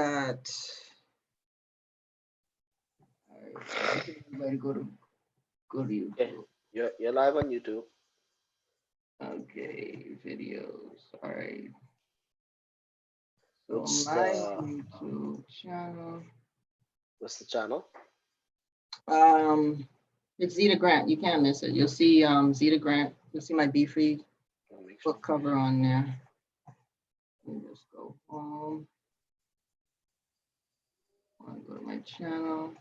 that. All right, so I think everybody go to Okay, YouTube. you're live on YouTube. Okay, videos. All right. So What's my the YouTube channel. what's the channel? Um, it's Zita Grant. You can't miss it. You'll see Zita Grant. You'll see my Be Free I'll make sure. book cover on there. Let me just go home. I'll go to my channel.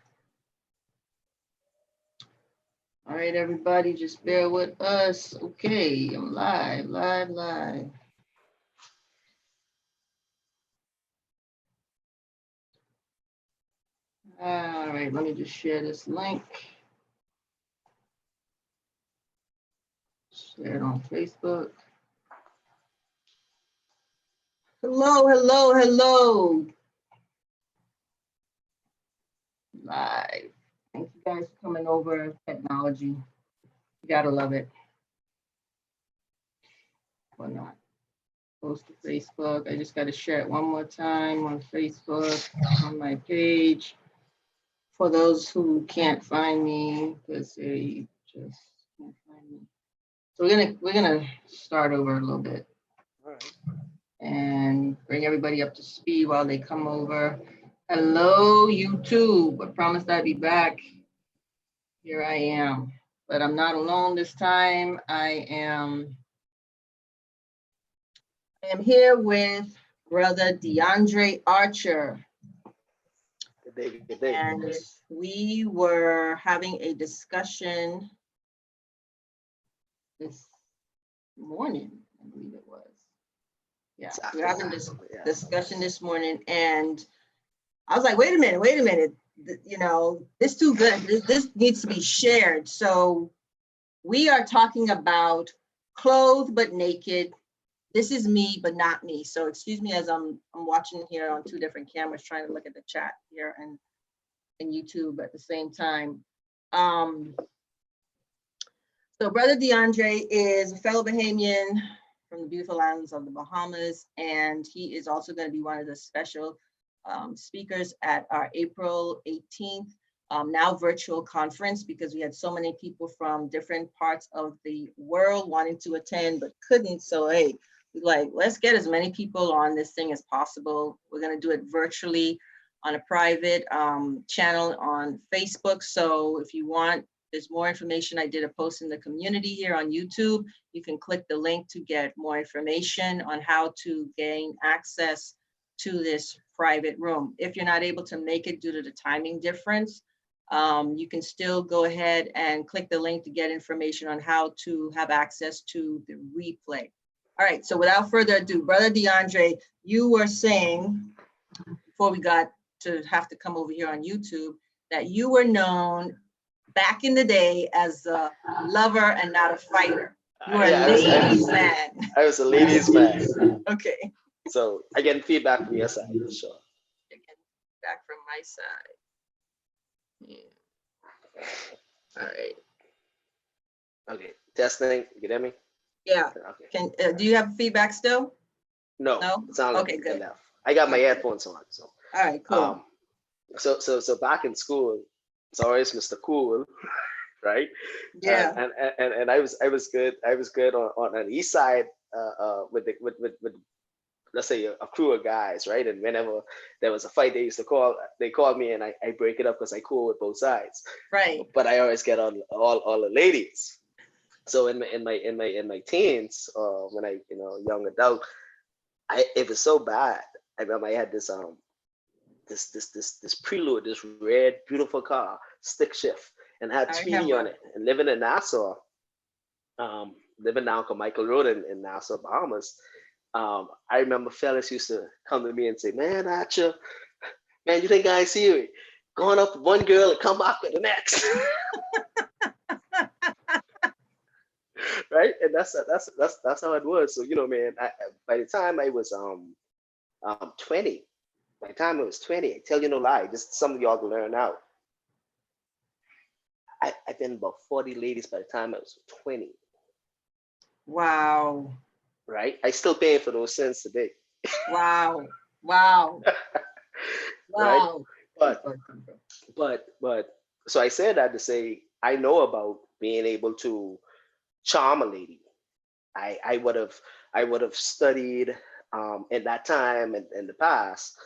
All right, everybody, just bear with us. Okay, I'm live. All right, let me just share this link. Share it on Facebook. Hello. Live. Thank you guys for coming over. Technology. You gotta love it. Or not. Post to Facebook. I just gotta share it one more time on Facebook, on my page. For those who can't find me, because they just can't find me. So we're gonna start over a little bit All right. and bring everybody up to speed while they come over. Hello, YouTube. I promised I'd be back. Here I am, but I'm not alone this time. I am here with brother DeAndre Archer, Good day, good day. and we were having a discussion this morning, I believe it was. Yeah, It's we were after having that. this Yeah. discussion this morning, and I was like, wait a minute. You know, this too good. This needs to be shared. So we are talking about clothed but naked. This is me, but not me. So excuse me as I'm watching here on two different cameras, trying to look at the chat here and YouTube at the same time. So Brother DeAndre is a fellow Bahamian from the beautiful islands of the Bahamas, and he is also going to be one of the special speakers at our April 18th, now virtual conference, because we had so many people from different parts of the world wanting to attend but couldn't. So hey, like, let's get as many people on this thing as possible. We're going to do it virtually on a private channel on Facebook. So if you want, there's more information. I did a post in the community here on YouTube. You can click the link to get more information on how to gain access to this private room. If you're not able to make it due to the timing difference, you can still go ahead and click the link to get information on how to have access to the replay. All right, so without further ado, Brother DeAndre, you were saying before we got to have to come over here on YouTube that you were known back in the day as a lover and not a fighter. You were Yeah, a ladies' man. I was a ladies' man. Okay. So I get feedback from your side for sure. Again, back from my side. Yeah. All right. Okay, testing. You get me? Yeah. Okay. Can do you have feedback still? No, No? it's not Okay, like good. enough. I got my Okay. headphones on, so. All right, cool. So back in school, it's always Mr. Cool, right? Yeah. And I was good. I was good on the east side with let's say a crew of guys, right? And whenever there was a fight, they called me, and I break it up because I cool with both sides. Right. But I always get on all the ladies. So in my teens, when I young adult, it was so bad. I remember I had this prelude, this red beautiful car, stick shift, and had I Tweety on remember. it. And living in Nassau, living down Carmichael Road in Nassau, Bahamas. I remember fellas used to come to me and say, "Man, Archer, man, you think I see you going up with one girl and come back with the next?" Right? And that's how it was. So man, by the time I was 20, by the time I was 20, I tell you no lie, just some of y'all can learn out. I've been about 40 ladies by the time I was 20. Wow. Right? I still paying for those sins today. Wow. Wow. right? Wow. But but so I said that to say I know about being able to charm a lady. I would have studied in that time and in the past,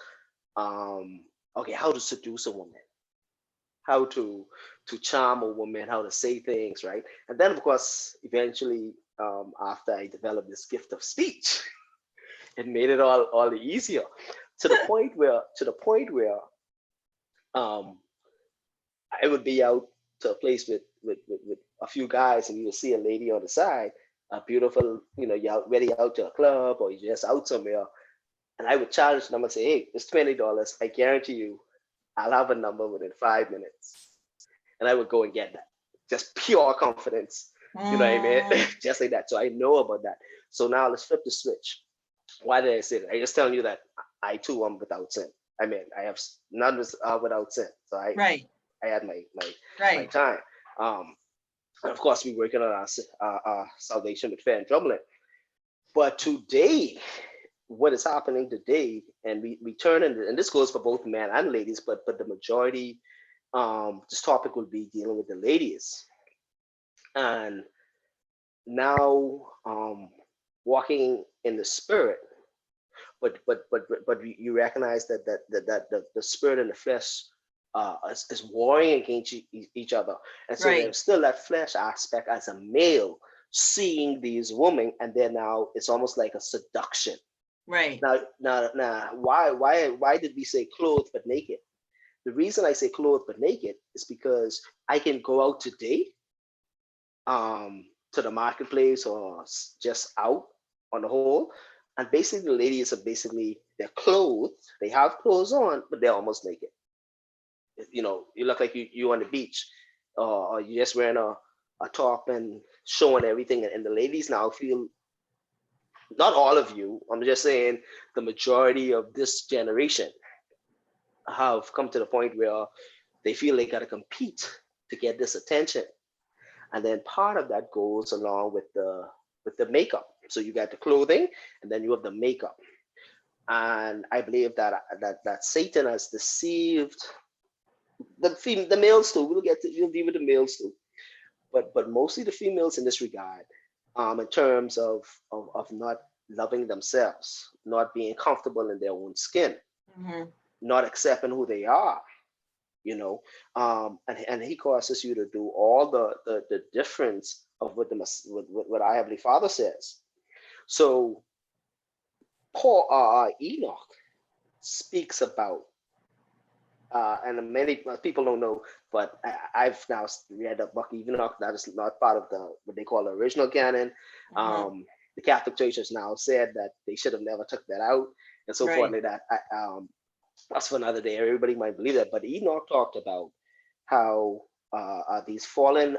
um, okay, how to seduce a woman, how to charm a woman, how to say things, right? And then of course, eventually, after I developed this gift of speech, it made it all the easier to the point where um, I would be out to a place with a few guys, and you would see a lady on the side, a beautiful, you're out, ready out to a club or you're just out somewhere, and I would challenge them and say, hey, it's $20. I guarantee you, I'll have a number within 5 minutes. And I would go and get that. Just pure confidence. You know what I mean? Just like that. So I know about that. So now let's flip the switch. Why did I say that? I just telling you that I too am without sin. I mean, I have none without sin. So Right. I had my Right. time. And of course, we're working on our salvation with fear and trembling. But today, what is happening today, and we turn and this goes for both men and ladies, but the majority, this topic will be dealing with the ladies, and now walking in the spirit, but you recognize that the spirit and the flesh is warring against each other, and so Right. there's still that flesh aspect as a male seeing these women, and then now it's almost like a seduction. Right. Now, why did we say clothed but naked? The reason I say clothed but naked is because I can go out today, to the marketplace or just out on the whole, and basically the ladies are they're clothed, they have clothes on, but they're almost naked. You look like you on the beach, or you're just wearing a top and showing everything, and the ladies now feel, not all of you, I'm just saying the majority of this generation have come to the point where they feel they got to compete to get this attention. And then part of that goes along with the makeup. So you got the clothing, and then you have the makeup. And I believe that Satan has deceived the males too. We'll deal with the males too, but mostly the females in this regard, in terms of not loving themselves, not being comfortable in their own skin, not accepting who they are, and he causes you to do all the difference of what our Heavenly Father says. So Enoch speaks about, and many people don't know, but I've now read a book, Enoch, that is not part of what they call the original canon. The Catholic Church has now said that they should have never took that out, and so forth like that. That's for another day. Everybody might believe that, but Enoch talked about how these fallen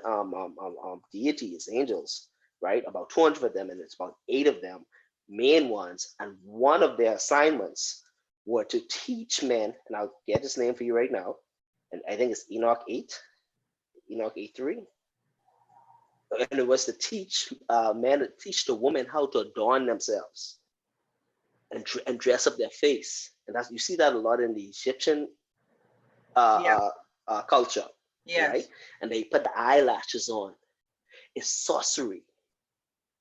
deities, angels, right? About 200 of them, and it's about 8 of them, main ones, and one of their assignments were to teach men, and I'll get this name for you right now, and I think it's Enoch 8, Enoch 8:3, and it was to teach men, to teach the women how to adorn themselves and dress up their face, and that's, you see that a lot in the Egyptian culture, right? And they put the eyelashes on. It's sorcery.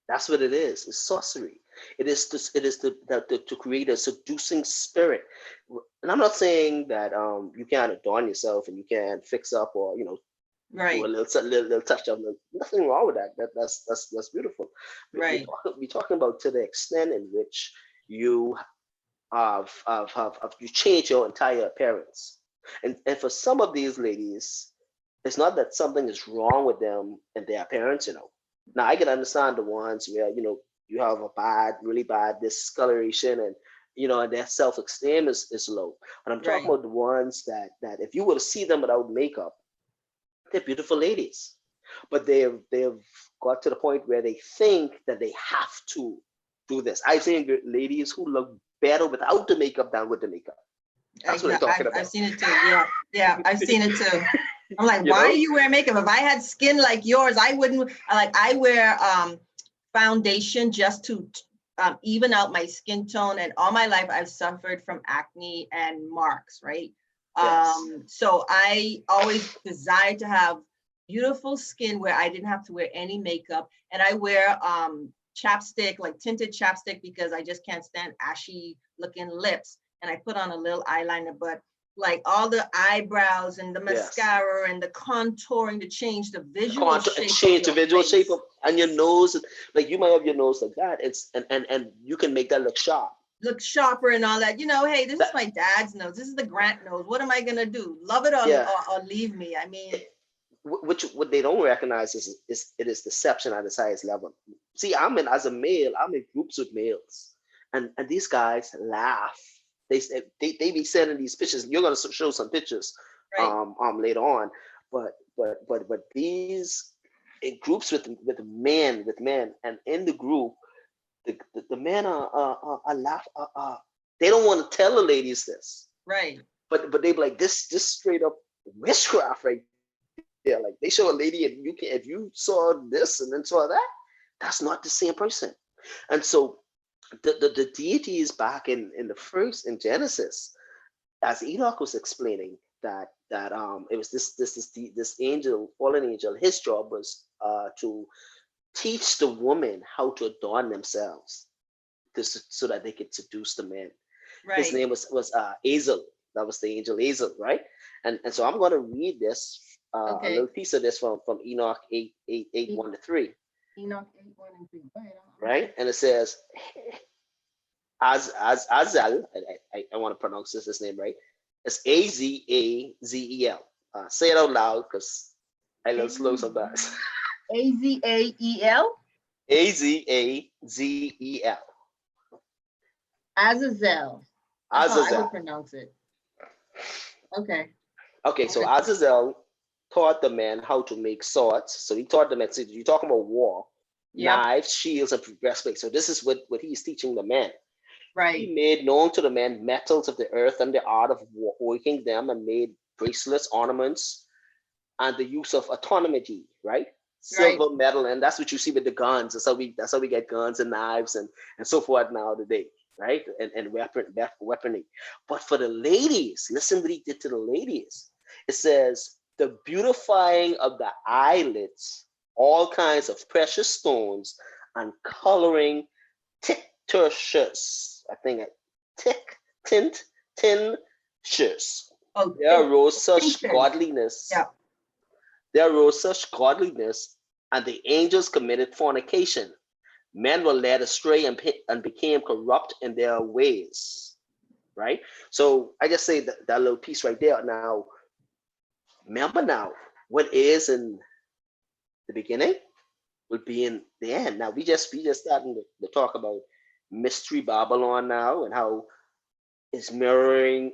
That's what it is. It's sorcery. It is to create a seducing spirit. And I'm not saying that you can't adorn yourself and you can't fix up or do a little touch up. Nothing wrong with that. That's beautiful. We're talking about to the extent in which you you change your entire appearance. And for some of these ladies, it's not that something is wrong with them and their appearance. Now I can understand the ones where you have a really bad discoloration, and and their self-esteem is low. But I'm talking about the ones that if you were to see them without makeup, they're beautiful ladies, but they've got to the point where they think that they have to do this. I've seen ladies who look better without the makeup than with the makeup. That's what I'm talking about. I've seen it too. Yeah, I've seen it too. I'm like, why do you wear makeup? If I had skin like yours, I wouldn't. I wear foundation just to even out my skin tone. And all my life I've suffered from acne and marks, right? Yes. So I always desired to have beautiful skin where I didn't have to wear any makeup. And I wear chapstick, like tinted chapstick, because I just can't stand ashy looking lips. And I put on a little eyeliner, but like all the eyebrows and the Yes. mascara and the contouring to change the The visual contour and shape of change the your visual shape face. of and your nose. Like you might have your nose like that. It's and you can make that look sharp. Look sharper and all that. You know, hey, this is That my dad's nose. This is the Grant nose. What am I gonna do? Love it yeah. or leave me? I mean, Which what they don't recognize is it is deception at its highest level. See, I'm in as a male, I'm in groups with males, and these guys laugh. They be sending these pictures. You're gonna show some pictures right, later on, but these in groups with men, and in the group the men are laugh they don't want to tell the ladies this, right, but they be like this straight up witchcraft right there. Like they show a lady and if you saw this and then saw that, that's not the same person. And so the deity is back in the first in Genesis, as Enoch was explaining that it was this angel, fallen angel. His job was to teach the woman how to adorn themselves so that they could seduce the men. His right. name was Azel. That was the angel Azel, right? And so I'm going to read this a little Okay. piece of this from Enoch 8 E- 1 to 3, Enoch 8, 1 and 3. Go ahead. right? And it says, as Azel, I want to pronounce his name right. It's Azazel. Say it out loud because I love slow sometimes. Azael. Azazel. Azazel. That's how I Azazel. would pronounce it. Okay. Okay, so Azazel taught the men how to make swords. So he taught them, so you're talking about war, Yep. knives, shields, and breastplates. So this is what he's teaching the men. Right. He made known to the men metals of the earth and the art of working them, and made bracelets, ornaments, and the use of autonomy, right? Right. Silver, metal, and that's what you see with the guns. That's how we get guns and knives and so forth now today, right? And weaponry. But for the ladies, listen what he did to the ladies. It says the beautifying of the eyelids, all kinds of precious stones, and coloring tinctures. I think tick tint tinctures. Oh, There arose such tinctures. godliness. Yeah. There arose such godliness, and the angels committed fornication. Men were led astray and became corrupt in their ways. Right? So I just say that little piece right there. Now, remember now, what is in the beginning will be in the end. Now we just starting to talk about mystery Babylon now and how is mirroring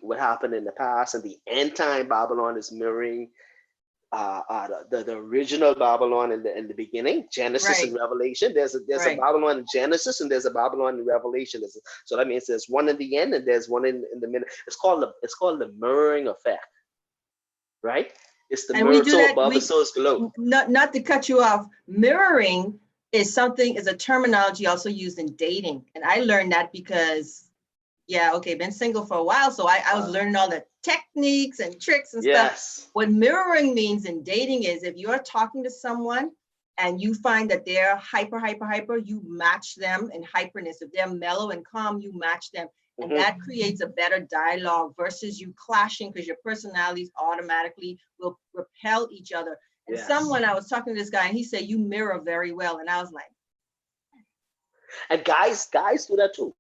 what happened in the past, and the end time Babylon is mirroring the original Babylon in the beginning, Genesis and Right. Revelation. There's a Right. Babylon in Genesis and there's a Babylon in Revelation. So that means there's one in the end and there's one in the middle. It's called the mirroring effect, right? It's the And we mirror do so that. above and so is below. Not to cut you off. Mirroring is a terminology also used in dating, and I learned that because been single for a while, so I was learning all the techniques and tricks and stuff. Yes. What mirroring means in dating is if you're talking to someone and you find that they're hyper, you match them in hyperness. If they're mellow and calm, you match them. And that creates a better dialogue versus you clashing because your personalities automatically will repel each other. And Yes. I was talking to this guy and he said, you mirror very well. And I was like, And guys do that too.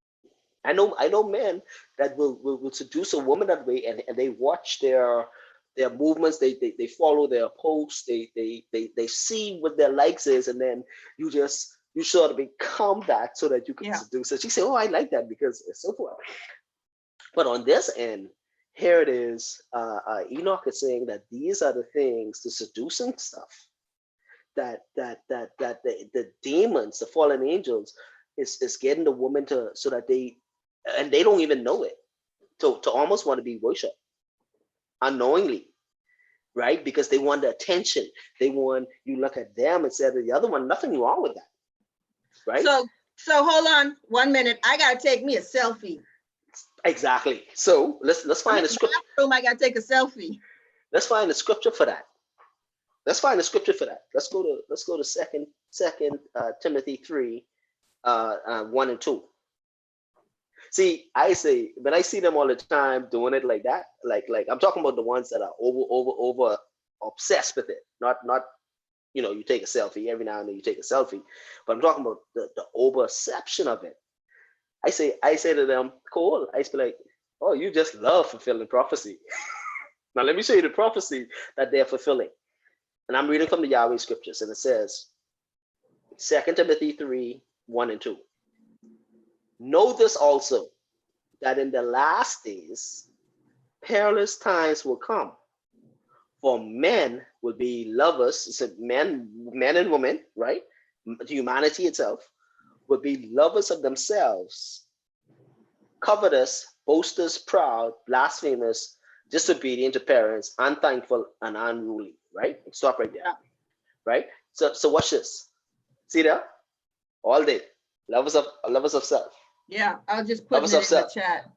I know men that will seduce a woman that way, and they watch their movements, they follow their posts, they see what their likes is, and then you sort of become that so that you can seduce her. She say, oh, I like that because it's so forth. But on this end, here it is. Enoch is saying that these are the things, the seducing stuff that the demons, the fallen angels, is getting the woman to so that they don't even know it, to almost want to be worshipped unknowingly, right? Because they want the attention. They want you look at them instead of the other one. Nothing wrong with that, right? So So hold on 1 minute. I gotta take me a selfie. Exactly. So let's I'm in find a the scripture. bathroom, I gotta take a selfie. Let's find a scripture for that. Let's find a scripture for that. Let's go to second Timothy 3, 1 and 2. See, I say, but I see them all the time doing it like that. Like I'm talking about the ones that are over obsessed with it. Not you take a selfie every now and then, you take a selfie, but I'm talking about the overception of it. I say to them, cool. I be like, oh, you just love fulfilling prophecy. Now let me show you the prophecy that they're fulfilling. And I'm reading from the Yahweh scriptures, and it says, 2 Timothy 3, 1 and 2. Know this also, that in the last days, perilous times will come. For men will be lovers, so men and women, right? Humanity itself will be lovers of themselves, covetous, boasters, proud, blasphemous, disobedient to parents, unthankful, and unruly, right? Stop right there, right? So watch this. See that? All day. Lovers of self. Yeah, I'll just put Lovers it of in the self. chat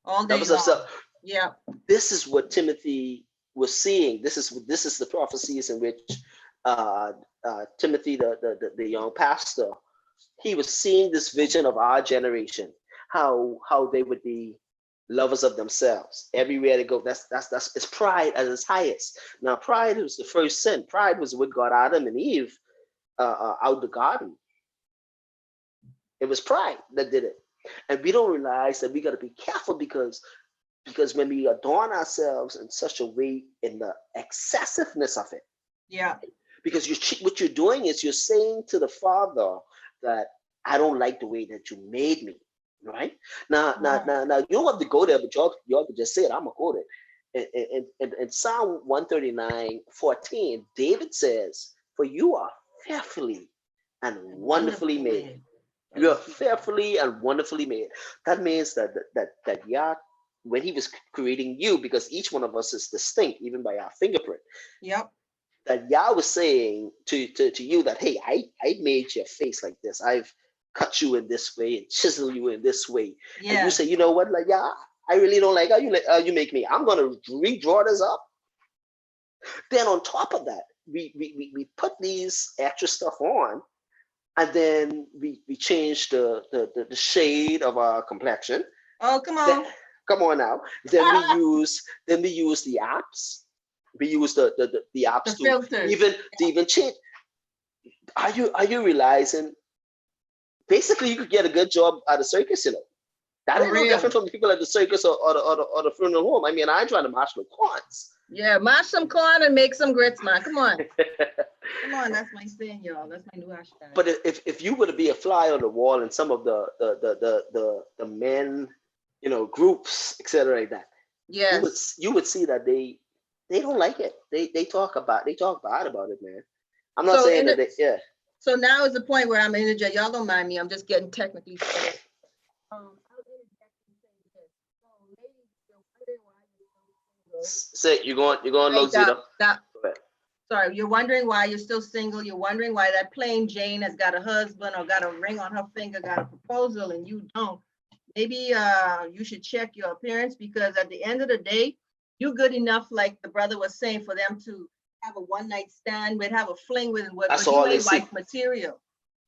all day Lovers of long. self. Yeah. This is what Timothy was seeing. This is the prophecies in which Timothy, the young pastor, he was seeing this vision of our generation, how they would be lovers of themselves everywhere they go. That's it's pride at its highest. Now, pride was the first sin. Pride was what got Adam and Eve out the garden. It was pride that did it, and we don't realize that we got to be careful because when we adorn ourselves in such a way, in the excessiveness of it, Yeah. because what you're doing is you're saying to the Father that I don't like the way that you made me, right? Now, you don't have to go there, but you have to just say it. I'm gonna quote it. In Psalm 139:14, David says, "For you are fearfully and wonderfully made." You are fearfully and wonderfully made. That means that Yah, when he was creating you, because each one of us is distinct, even by our fingerprint. Yep. That Yah was saying to you that, hey, I made your face like this. I've cut you in this way and chiseled you in this way. Yeah. And you say, you know what, like, yeah, I really don't like how you make me. I'm gonna redraw this up. Then on top of that, we put these extra stuff on, and then we change the shade of our complexion. Oh, come on. Come on now. Then we use the apps. We use the apps to even change. Are you realizing? Basically, you could get a good job at a circus, That ain't no different from the people at the circus or the funeral home. I mean, I trying to mash the corns. Yeah, mash some corn and make some grits, man. Come on. Come on, that's my saying, y'all. That's my new hashtag. But if you were to be a fly on the wall in some of the men, groups, etc., like that, yes, you would see that they don't like it. They talk bad about it, man. I'm not saying that they, yeah. So now is the point where I'm interject. Y'all don't mind me. I'm just getting technically started. Say you're going low, Zita. Sorry, you're wondering why you're still single. You're wondering why that plain Jane has got a husband or got a ring on her finger, got a proposal, and you don't. Maybe you should check your appearance, because at the end of the day, you're good enough, like the brother was saying, for them to have a one-night stand with, have a fling with, that's but all you ain't wife material.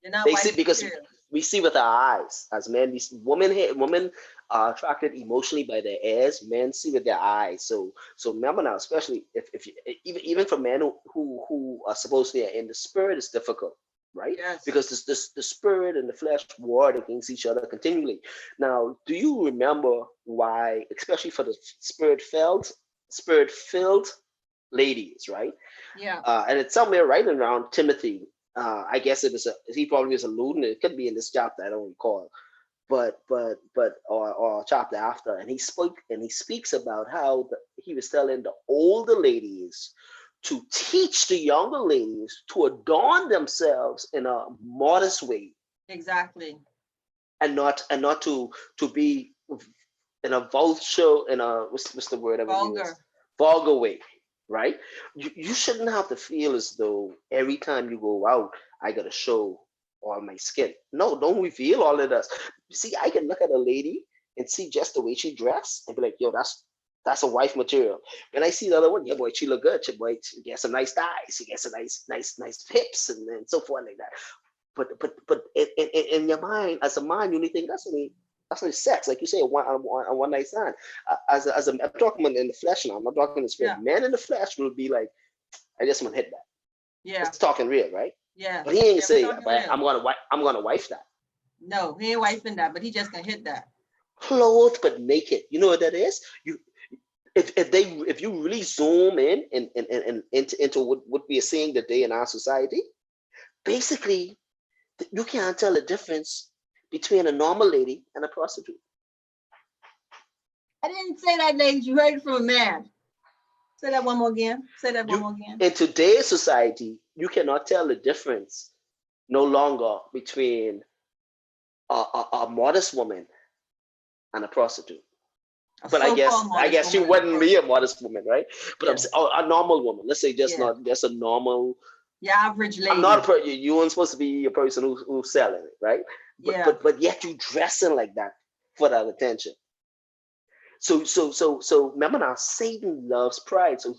You're not wife because material. We see with our eyes as men. Women are attracted emotionally by their ears. Men see with their eyes. So remember now, especially if you, even for men who are supposed to be in the spirit, it's difficult, right? Yes. Because the spirit and the flesh war against each other continually. Now, do you remember why, especially for the spirit-filled ladies, right? Yeah. And it's somewhere right around Timothy. I guess he probably was alluding. It could be in this chapter, I don't recall, but or chapter after. And he speaks about how he was telling the older ladies to teach the younger ladies to adorn themselves in a modest way. Exactly. And not to be in a what's the word I would use? Vulgar way. Right? You shouldn't have to feel as though every time you go out, I got to show all my skin. No, don't reveal all of this. You see, I can look at a lady and see just the way she dressed and be like, yo, that's a wife material. When I see the other one, yeah, boy, she look good. She gets some nice thighs. She gets some nice hips and so forth like that. But in your mind, as a man, you only think that's only sex, like you say, a one night stand. I'm talking in the flesh now. I'm not talking in the spirit. Yeah. Man in the flesh will be like, I just want to hit that. Yeah. It's talking real, right? Yeah. But he ain't Yeah, say, we're talking but real. I'm gonna wife that. No, he ain't wifing that, but he just gonna hit that. Clothed but naked. You know what that is? If you really zoom in and into what we are seeing today in our society, basically you can't tell the difference between a normal lady and a prostitute. I didn't say that, ladies. You heard it from a man. Say that one more again. Say that one You more again. in today's society, you cannot tell the difference no longer between a modest woman and a prostitute. A But I guess so-called I modest guess she woman and a wouldn't be a prostitute. modest woman, right? But I'm Yeah. saying a normal woman. Let's say Yeah. just a normal. Your average I'm not lady. you weren't supposed to be a person who's selling it, right? Yeah. But yet you dressing like that for that attention. So remember now, Satan loves pride. So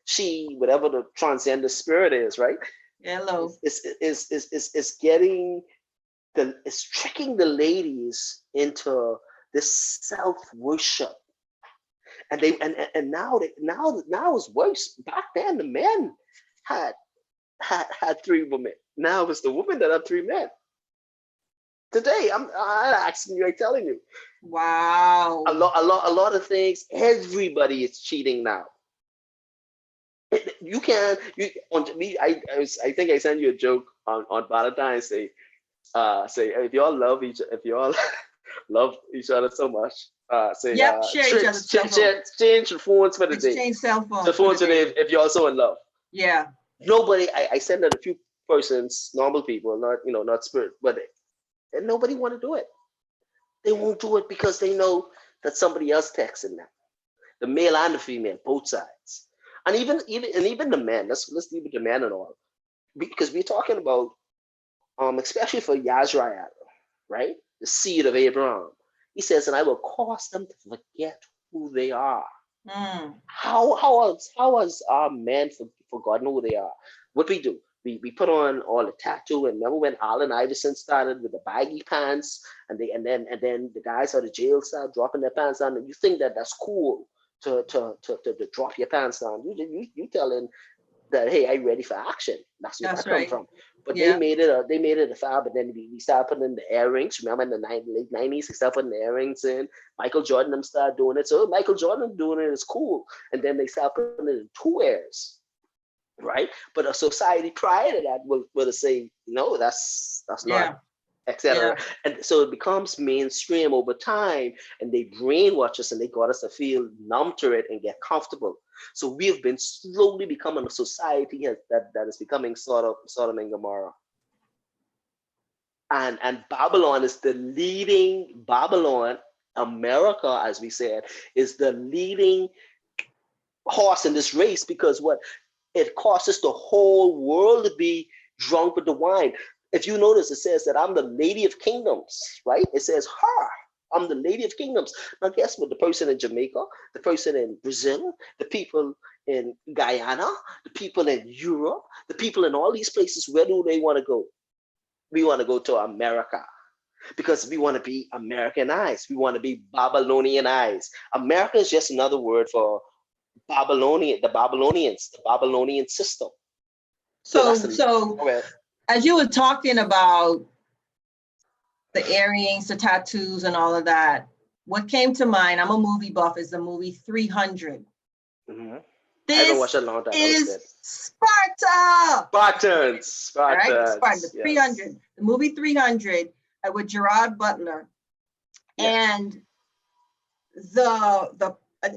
she, whatever the transgender spirit is, right? Hello. Is getting is tricking the ladies into this self-worship. And now it's worse. Back then the men had had three women. Now it's the women that have three men. Today, I'm asking you, I'm telling you. Wow. A lot of things. Everybody is cheating now. You can on me. I think I sent you a joke on Valentine's Day. Say if y'all love each other so much. Say Yep. Share each other's cell phone. change the phones for the day. Exchange cell The phones for phones the for the day. day if you're also in love. Yeah. Nobody. I sent out a few persons, normal people, not spirit, but and nobody want to do it. They won't do it because they know that somebody else texting them, the male and the female, both sides, and even the men. Let's leave it the men and all, because we're talking about especially for Yazrael, right, the seed of Abraham. He says, and I will cause them to forget who they are. Mm. How has our men forgotten who they are? What we do? We put on all the tattoo, and remember when Allen Iverson started with the baggy pants, and then the guys out of jail started dropping their pants down, and you think that that's cool to drop your pants down. You telling that, hey, I'm ready for action. That's where That's that come right. from. But Yeah. they made it a fab, but then we started putting in the earrings. Remember in the late 90s, they started putting the earrings in. Michael Jordan them started doing it. So Michael Jordan doing it is cool. And then they started putting it in two ears. Right? But a society prior to that will say, no, that's Yeah. not, etc. Yeah. And so it becomes mainstream over time, and they brainwash us and they got us to feel numb to it and get comfortable. So we have been slowly becoming a society that is becoming Sodom and Gomorrah. And Babylon is the leading Babylon. America, as we said, is the leading horse in this race, because what it causes the whole world to be drunk with the wine. If you notice, it says that I'm the Lady of Kingdoms, right? It says her. I'm the Lady of Kingdoms. Now, guess what? The person in Jamaica, the person in Brazil, the people in Guyana, the people in Europe, the people in all these places, where do they want to go? We want to go to America, because we want to be Americanized. We want to be Babylonianized. America is just another word for the Babylonian system. So as you were talking about the earrings, the tattoos, and all of that, what came to mind, I'm a movie buff, is the movie 300. Mm-hmm. I This haven't watched it in a long time. is Sparta. Spartans. All right, Sparta, Yes. 300. The movie 300 with Gerard Butler. Yes. And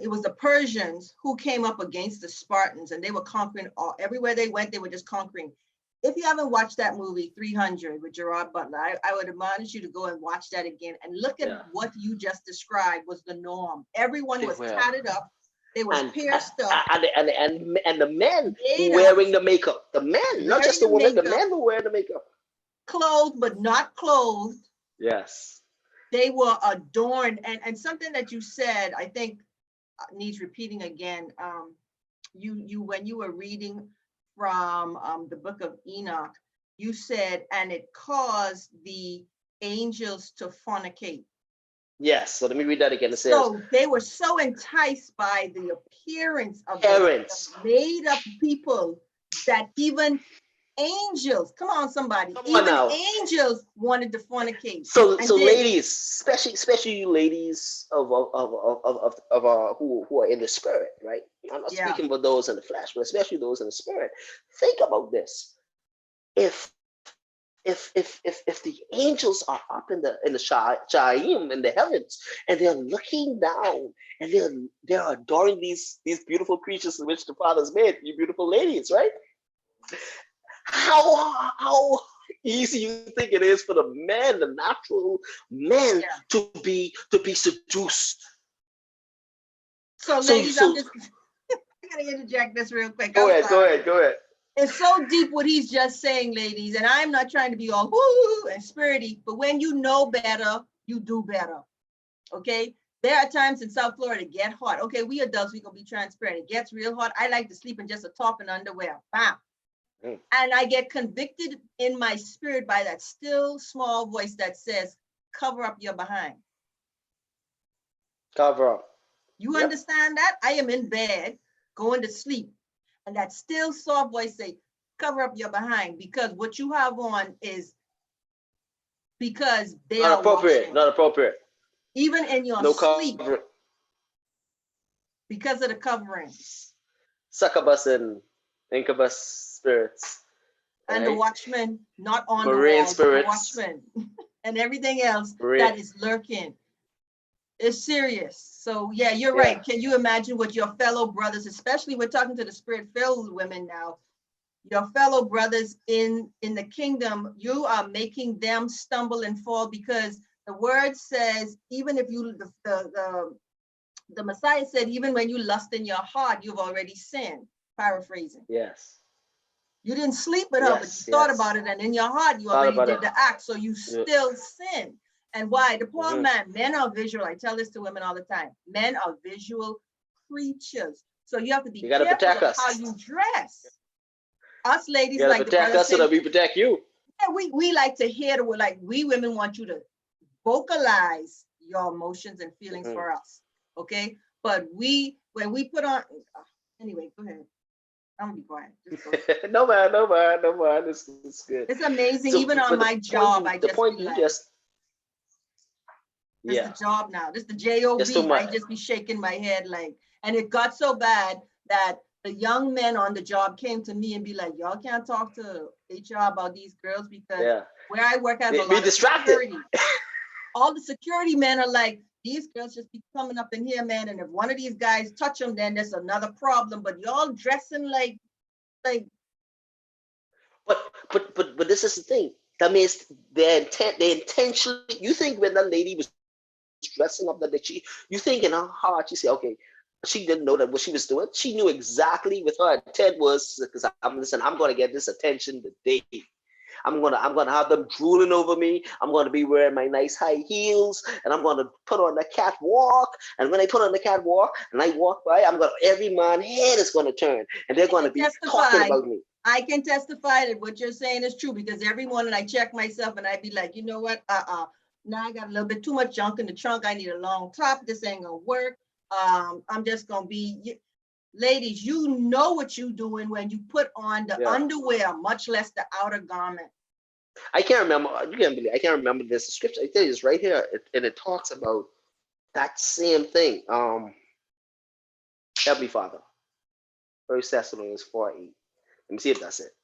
it was the Persians who came up against the Spartans, and they were conquering everywhere they went. They were just conquering. If you haven't watched that movie 300 with Gerard Butler, I would admonish you to go and watch that again and look at what you just described was the norm. Everyone was tatted up. They was pierced up. And the men wearing the makeup. The men, not just the women, the men who wear the makeup. clothed but not clothed. Yes. They were adorned. And something that you said, I think needs repeating again. You when you were reading from the book of Enoch, you said, and it caused the angels to fornicate. Yes. So let me read that again. It says, So they were so enticed by the appearance of the parents. made up people that even angels, come on, somebody, Come on even now. angels wanted to fornicate. So And so then, ladies, especially you ladies of who are in the spirit, right? I'm not yeah, speaking for those in the flesh, but especially those in the spirit. Think about this. If if the angels are up in the Shaim in the heavens and they're looking down and they're adoring these beautiful creatures in which the Father's made, you beautiful ladies, right? How easy you think it is for the men, the natural men, yeah. to be seduced. So So ladies, I'm so just I gotta interject this real quick. go I'm ahead, sorry. go ahead. It's so deep what he's just saying, ladies, and I'm not trying to be all woo and spirity, but when you know better, you do better. Okay. There are times in South Florida it get hot. Okay, we adults, we gonna be transparent. It gets real hot. I like to sleep in just a top and underwear. Bam. Mm. And I get convicted in my spirit by that still small voice that says, cover up your behind. Cover up. You Yep. understand that? I am in bed, going to sleep. And that still soft voice say, cover up your behind, because what you have on is because they Not are appropriate. watching. Not appropriate. Even in your No sleep, cover. because of the covering. Succubus and incubus spirits. And the Right? watchman, not on the Marine wall, but the spirits. watchman and everything else Marine. that is lurking. It's serious. So yeah, you're Yeah. right. Can you imagine what your fellow brothers, especially we're talking to the spirit-filled women now, your fellow brothers in the kingdom, you are making them stumble and fall, because the word says, even if you, the Messiah said, even when you lust in your heart, you've already sinned, paraphrasing. Yes. You didn't sleep with her, but you thought about it, and in your heart, you already did the act, so you still sin. And why? The poor man, men are visual. I tell this to women all the time. Men are visual creatures. So you have to be careful of how you dress. Us ladies, you gotta like the protect brother us so that we protect you. Yeah, we like to hear the word, like we women want you to vocalize your emotions and feelings for us. Okay. But when we put on, anyway, go ahead. I'm gonna be quiet. Just go. No man. It's good. It's amazing. So, even on my job, I just be like, this is the job now. This is the job. I just be shaking my head like, and it got so bad that the young men on the job came to me and be like, y'all can't talk to HR about these girls, because where I work has a lot of security. All the security men are like, these girls just be coming up in here, man. And if one of these guys touch them, then there's another problem. But y'all dressing like. But this is the thing. That means they intentionally. You think when that lady was dressing up that you think in her heart, you say, okay, she didn't know that what she was doing. She knew exactly what her intent was, because I'm going to get this attention today. I'm gonna have them drooling over me. I'm gonna be wearing my nice high heels, and I'm gonna put on the catwalk. And when I put on the catwalk and I walk by, every man's head is gonna turn, and they're gonna be talking about me. I can testify that what you're saying is true, because every morning I check myself and I be like, you know what? Now I got a little bit too much junk in the trunk. I need a long top. This ain't gonna work. I'm just gonna be. Ladies, you know what you're doing when you put on the underwear, much less the outer garment. I can't remember. I can't remember this scripture. I tell you, it's right here, and it talks about that same thing. Heavenly Father, 1 Thessalonians 4:8. Let me see if that's it.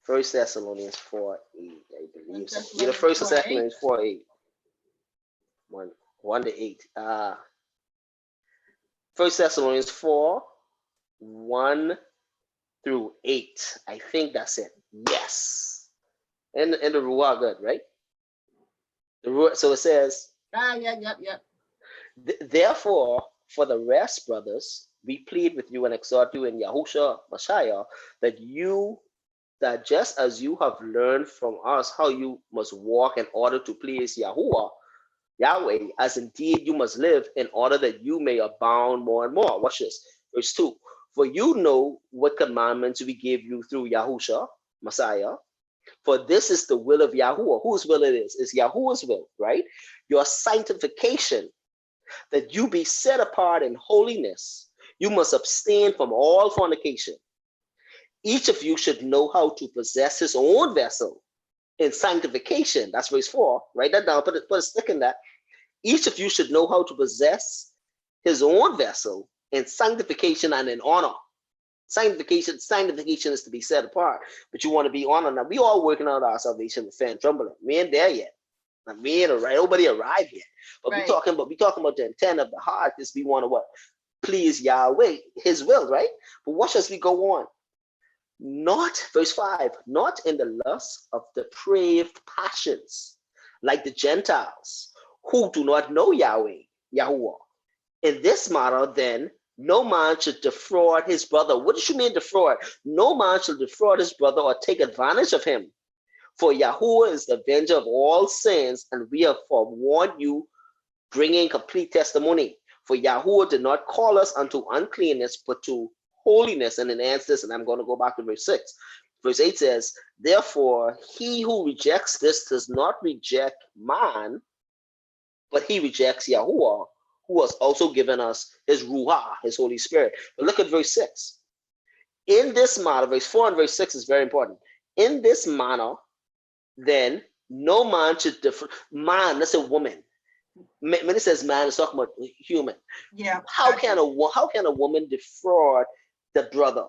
1 Thessalonians 4:8. I believe so. Either 1 Thessalonians 4:8. 1 to 8. 1 Thessalonians 4:1 through 8. I think that's it. Yes. And the Ruah good, right? The Ruah, so it says. Yep. Therefore, for the rest, brothers, we plead with you and exhort you in Yahushua Mashiach that that just as you have learned from us how you must walk in order to please Yahuwah, Yahweh, as indeed you must live in order that you may abound more and more. Watch this. Verse 2. For you know what commandments we gave you through Yahusha, Messiah. For this is the will of Yahuwah. Whose will it is? It's Yahuwah's will, right? Your sanctification, that you be set apart in holiness. You must abstain from all fornication. Each of you should know how to possess his own vessel in sanctification. That's verse 4. Write that down, put a stick in that. Each of you should know how to possess his own vessel in sanctification and in honor. Sanctification is to be set apart, but you want to be honored. Now, we all working out our salvation with fear and trembling. We ain't there yet. Now, we ain't right. Nobody arrived yet. But Right. we talking about the intent of the heart is we want to what? Please Yahweh, his will, right? But watch as we go on. Not, verse 5, not in the lust of depraved passions, like the Gentiles, who do not know Yahweh, Yahuwah. In this manner, then, no man should defraud his brother. What does you mean defraud? No man shall defraud his brother or take advantage of him. For Yahuwah is the avenger of all sins, and we have forewarned you, bringing complete testimony. For Yahuwah did not call us unto uncleanness, but to holiness. And it answers this, and I'm going to go back to verse 6. Verse 8 says, therefore, he who rejects this does not reject man, but he rejects Yahuwah, who has also given us his Ruah, his Holy Spirit. But look at verse 6. In this manner, verse 4 and verse 6 is very important. In this manner, then, no man should man, let's say woman. When it says man, it's talking about human. Yeah. How can a woman defraud the brother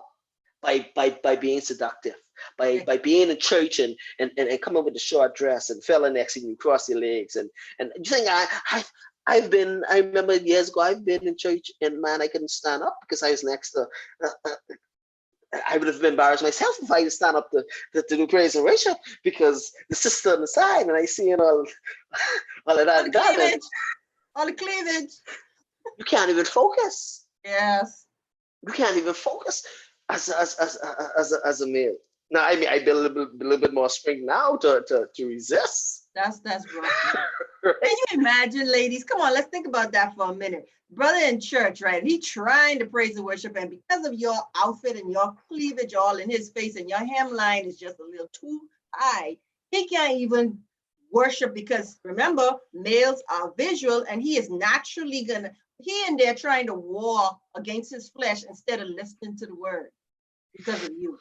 by being seductive, by being in church and coming with a short dress and fell next to you, cross your legs and you think I remember years ago I've been in church and man, I couldn't stand up because I was next to I would have embarrassed myself if I had stand up to do praise and worship because the sister on the side and I see all of that. All the cleavage. You can't even focus. Yes. You can't even focus as a male. Now, I mean, I build a little bit more strength now to resist. That's rough. Right? Can you imagine, ladies? Come on, let's think about that for a minute. Brother in church, right? He trying to praise and worship, and because of your outfit and your cleavage all in his face, and your hemline is just a little too high, he can't even worship because remember, males are visual, and he is naturally he in there trying to war against his flesh instead of listening to the word because of you.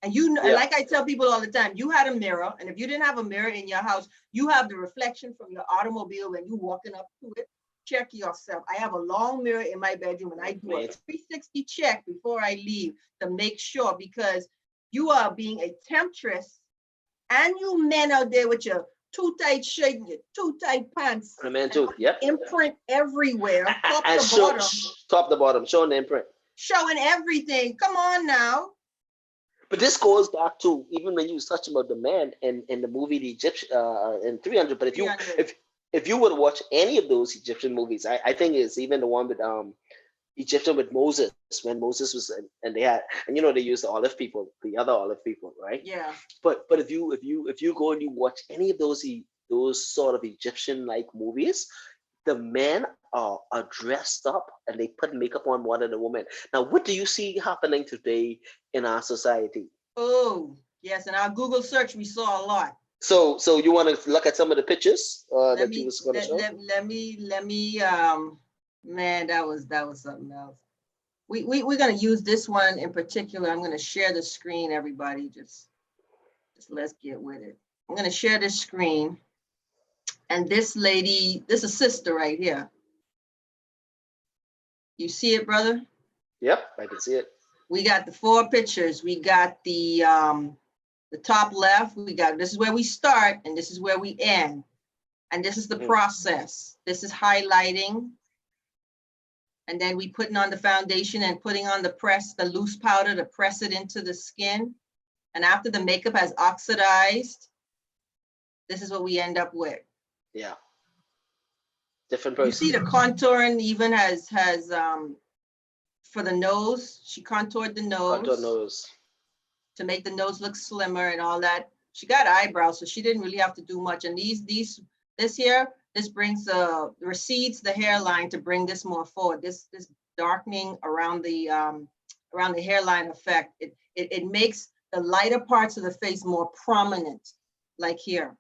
And you know, like I tell people all the time, you had a mirror, and if you didn't have a mirror in your house, you have the reflection from your automobile when you walking up to it. Check yourself. I have a long mirror in my bedroom, and I do a 360 check before I leave to make sure, because you are being a temptress, and you men out there with your too tight shirt and your too tight pants. The man too. Yep. Imprint everywhere, top to bottom, showing the imprint. Showing everything. Come on now. But this goes back to even when you was touching about the man in the movie The Egyptian in 300. But if you would watch any of those Egyptian movies, I think it's even the one with Egyptian with Moses, when Moses was and they had, and you know, they used the other olive people, right? Yeah. But if you go and you watch any of those sort of Egyptian like movies, the men are dressed up and they put makeup on more than the woman. Now, what do you see happening today in our society? Oh, yes, in our Google search we saw a lot. So you want to look at some of the pictures that you was going to show? Let me man, that was something else. We're gonna use this one in particular. I'm gonna share the screen, everybody. Just let's get with it. I'm gonna share this screen. And this lady, this is a sister right here. You see it, brother? Yep, I can see it. We got the 4 pictures. We got the top left. We got, this is where we start and this is where we end. And this is the process. This is highlighting. And then we putting on the foundation and putting on the loose powder to press it into the skin. And after the makeup has oxidized, this is what we end up with. Yeah. Different person. You see the contouring even has for the nose. She contoured the nose. Contour nose. to make the nose look slimmer and all that. She got eyebrows, so she didn't really have to do much. And this here, this brings recedes the hairline to bring this more forward. This darkening around the hairline effect. It makes the lighter parts of the face more prominent, like here.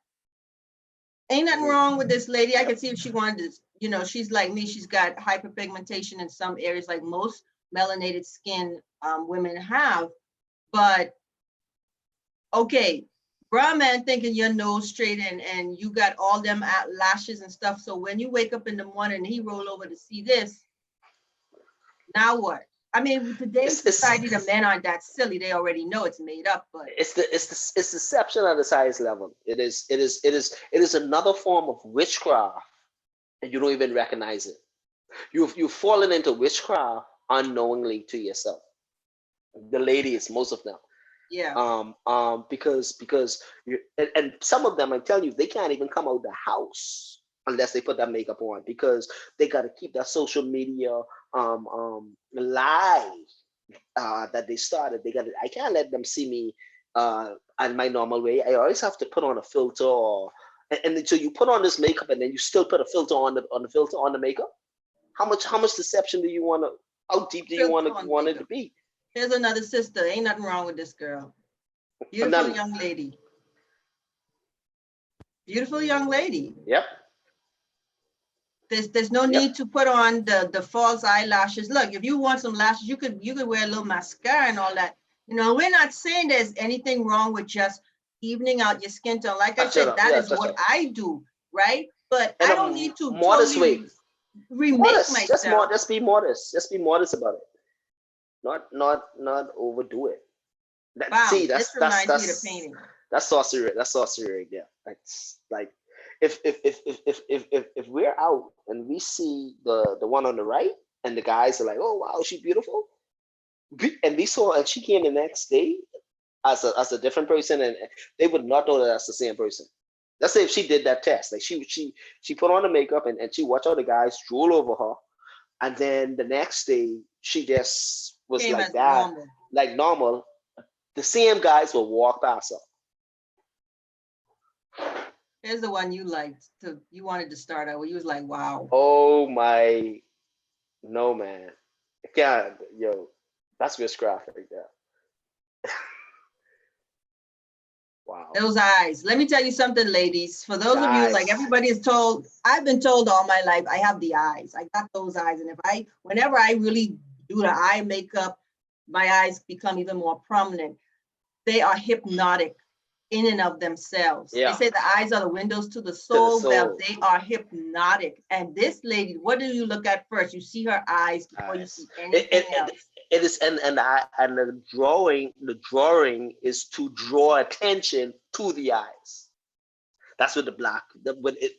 Ain't nothing wrong with this lady. I could see if she wanted to, you know, she's like me. She's got hyperpigmentation in some areas, like most melanated skin women have. But okay, bruh man thinking your nose straight and you got all them lashes and stuff. So when you wake up in the morning and he roll over to see this, now what? I mean, today's society, the men aren't that silly. They already know it's made up, but it's deception at the highest level. It is another form of witchcraft, and you don't even recognize it. You've fallen into witchcraft unknowingly to yourself. The ladies, most of them. yeah. Because you and some of them, I tell you, they can't even come out the house unless they put that makeup on, because they got to keep that social media lie that they started. I can't let them see me in my normal way. I always have to put on a filter, and so you put on this makeup and then you still put a filter on the makeup. How much deception do you want to? How deep do you want it to be? Here's another sister. Ain't nothing wrong with this girl. Beautiful young lady. Beautiful young lady. Yep. There's no need to put on the false eyelashes. Look, if you want some lashes, you could wear a little mascara and all that. You know, we're not saying there's anything wrong with just evening out your skin tone. Like I said, that is what I do, right? But I don't need to totally remake myself. Just be modest. Just be modest about it. Not overdo it. This reminds me of painting. That's sorcery. That's sorcery right there. That's like if we're out and we see the one on the right and the guys are like, oh wow, she's beautiful, and she came the next day as a different person, and they would not know that that's the same person. Let's say if she did that test, like she put on the makeup and she watched all the guys drool over her, and then the next day she just was like that, like normal. The same guys will walk past her. Here's the one you liked. You wanted to start out where you was like, wow. Oh my, no man. God, yo, that's witchcraft right there. Wow. Those eyes. Let me tell you something, ladies. For those of you, like everybody is told, I've been told all my life, I have the eyes. I got those eyes. And whenever I really do the eye makeup, my eyes become even more prominent. They are hypnotic in and of themselves. Yeah. They say the eyes are the windows to the soul. Well, they are hypnotic. And this lady, what do you look at first? You see her eyes before you see anything else. It is, and the drawing is to draw attention to the eyes. That's what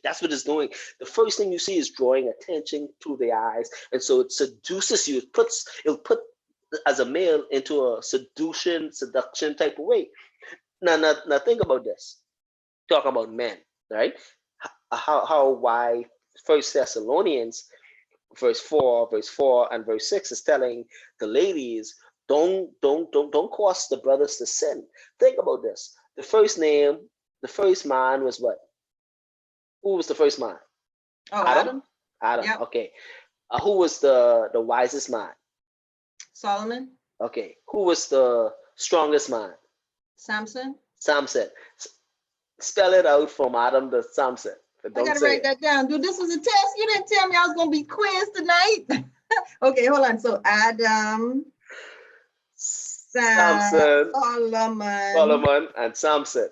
that's what it's doing. The first thing you see is drawing attention to the eyes, and so it seduces you. It'll put as a male into a seduction type of way. Now think about this. Talk about men, right? Why First Thessalonians, verse 4, and verse 6 is telling the ladies, don't cause the brothers to sin. Think about this. The first man was what? Who was the first man? Oh, Adam. Yep. Okay. Who was the wisest man? Solomon. Okay. Who was the strongest man? Samson. Spell it out from Adam to Samson. I gotta write that down. Dude, this was a test. You didn't tell me I was gonna be quizzed tonight. Okay, hold on. So Adam, Samson, Solomon, and Samson.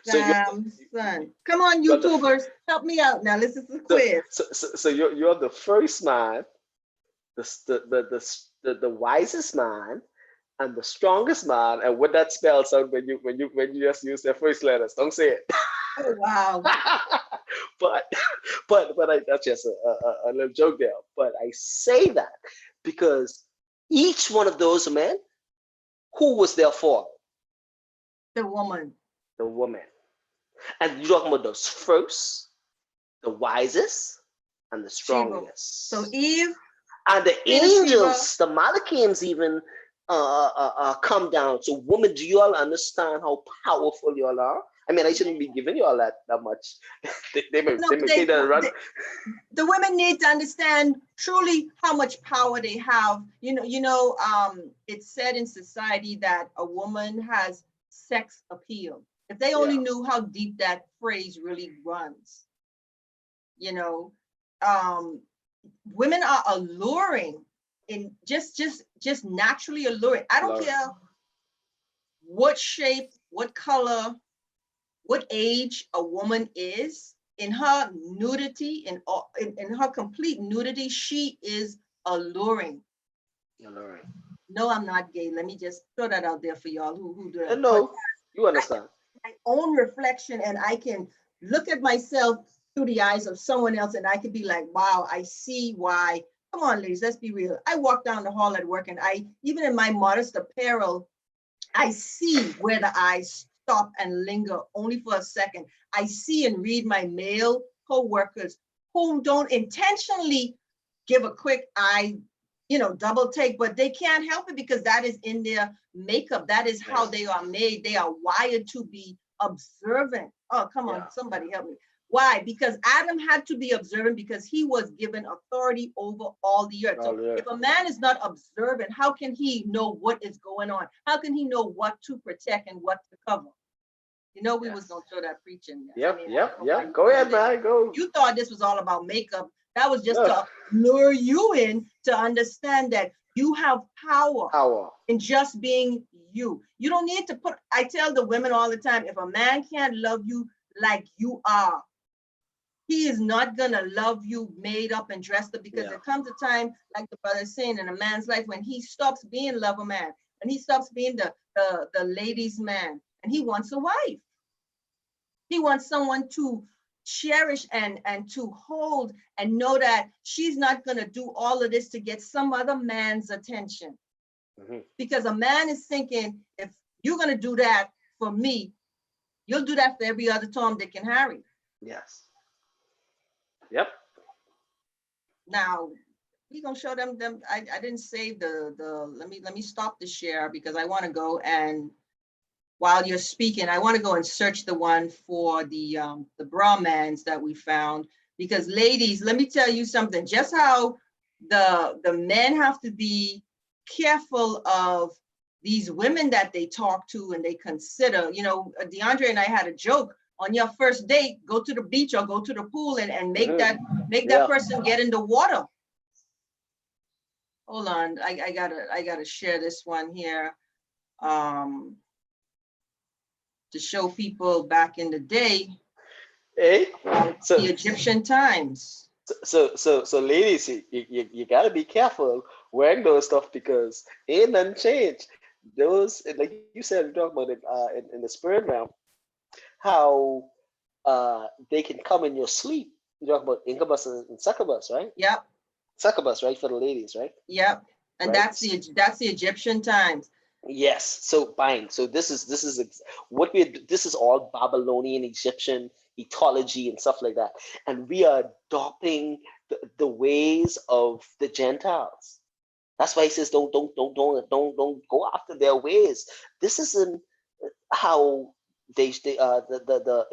Samson. Come on, YouTubers, help me out now. This is a quiz. So you're the first man, the wisest man, and the strongest man, and what that spells out when you just use their first letters. Don't say it. Oh wow. but that's just a little joke there. But I say that because each one of those men, who was their fault? The woman. And you're talking about those first, the wisest, and the strongest. So Eve and the angels, the Malachians even come down. So women, do you all understand how powerful you all are? I mean, I shouldn't be giving you all that much. No, They may they, think that run. the women need to understand truly how much power they have. It's said in society that a woman has sex appeal. If they only Yeah, knew how deep that phrase really runs, you know, um, women are alluring in just naturally alluring. I don't Lauren. care what shape, what color, what age a woman is, in her nudity, in her complete nudity, she is alluring. Yeah, Lauren. No, I'm not gay. Let me just throw that out there for y'all who do that. But No, you I can understand. my own reflection, and I can look at myself through the eyes of someone else, and I could be like, wow, I see why. Come on, ladies, let's be real. I walk down the hall at work, and I, even in my modest apparel, I see where the eyes stop and linger only for a second. I see and read my male co-workers who don't intentionally give a quick eye, double take, but they can't help it because that is in their makeup. That is how Yeah, they are made. They are wired to be observant. Oh, come yeah, on, somebody help me. Why? Because Adam had to be observant because he was given authority over all the earth. all So right. if a man is not observant, how can he know what is going on? How can he know what to protect and what to cover? We was Yes. gonna throw that preaching. I Yep, mean, I yep, don't know why yep. you Go came ahead, in. man. Go. You thought this was all about makeup. That was just No. to lure you in to understand that you have power Power. in just being you. You don't need to put, I tell the women all the time, if a man can't love you like you are, he is not gonna love you made up and dressed up, because Yeah. there comes a time, like the brother is saying, in a man's life when he stops being lover man, and he stops being the ladies man, and he wants a wife. He wants someone to cherish and to hold and know that she's not gonna do all of this to get some other man's attention. Hmm. Because a man is thinking, if you're gonna do that for me, you'll do that for every other Tom, Dick, and Harry. Yes. Yep. Now we gonna show them. I didn't save the let me stop the share because I want to go, and while you're speaking, I want to go and search the one for the Brahmans that we found, because ladies, let me tell you something, just how the men have to be careful of these women that they talk to and they consider. DeAndre and I had a joke: on your first date, go to the beach or go to the pool and make Hmm. that Yeah. person get in the water. Hold on, I gotta share this one here, um, to show people back in the day Hey. about So the Egyptian times. so ladies, you gotta be careful wearing those stuff because ain't nothing changed. Those, like you said, you talk about it in the spirit realm, how they can come in your sleep. You talk about incubus and succubus, right? Yep, Succubus, right, for the ladies, right? yep. And Right. that's the Egyptian times. Yes. So fine. So what this is all Babylonian, Egyptian ethology and stuff like that, and we are adopting the ways of the Gentiles. That's why he says don't go after their ways. This isn't how the